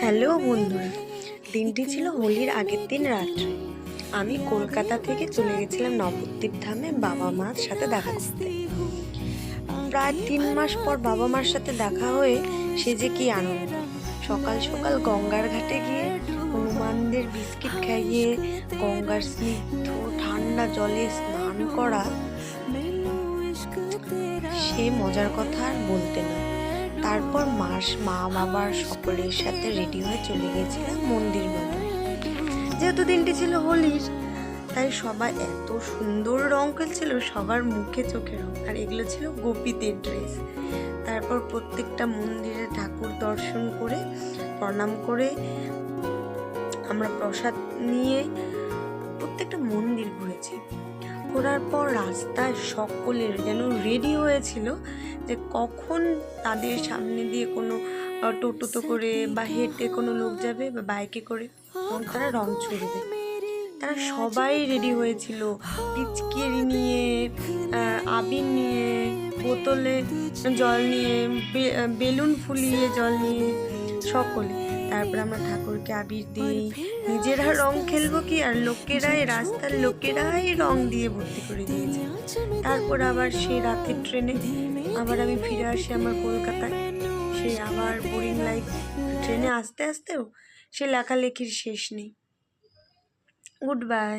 Hello বন্ধুরা, দিনটি ছিল হোলির আগের দিন রাত্রে। আমি কলকাতা থেকে চলে গেছিলাম নবদ্বীপ ধামে বাবা মার সাথে দেখা করতে। প্রায় 3 মাস পর বাবা মার সাথে দেখা হয়ে সে যে কি আনন্দ। সকাল সকাল গঙ্গার ঘাটে গিয়ে হনুমানদের বিস্কিট খাইয়ে গঙ্গার স্নিগ্ধ ঠান্ডা জলে স্নান করা, সে মজার কথা আর বলতে নয়। তারপর মা বাবার সকলের সাথে রেডি হয়ে চলে গেছিলাম মন্দির মতো। যেহেতু দিনটি ছিল হোলির, তাই সবাই এত সুন্দর রং খেলছিল, সবার মুখে চোখে রং, আর এগুলো ছিল গোপীদের ড্রেস। তারপর প্রত্যেকটা মন্দিরে ঠাকুর দর্শন করে প্রণাম করে আমরা প্রসাদ নিয়ে প্রত্যেকটা মন্দির ঘুরেছি। ঘোরার পর রাস্তায় সকলের যেন রেডি হয়েছিল যে কখন তাদের সামনে দিয়ে কোনো টোটোতে করে বা হেঁটে কোনো লোক যাবে বা বাইকে করে এবং তারা রং ছুড়বে। তারা সবাই রেডি হয়েছিল, পিচকারি নিয়ে, আবির নিয়ে, বোতলে জল নিয়ে, বেলুন ফুলিয়ে জল নিয়ে সকলে। তারপর আমরা ঠাকুরকে আবির দিই, নিজেরা রং খেলবো কি, আর লোকেরাই, রাস্তার লোকেরাই রং দিয়ে ভর্তি করে দিয়েছে। তারপর আবার সেই রাতের ট্রেনে আবার আমি ফিরে আসি আমার কলকাতায়। সেই আবার বোরিং লাইফ, ট্রেনে আসতে আসতেও সে লেখালেখির শেষ নেই। Good bye.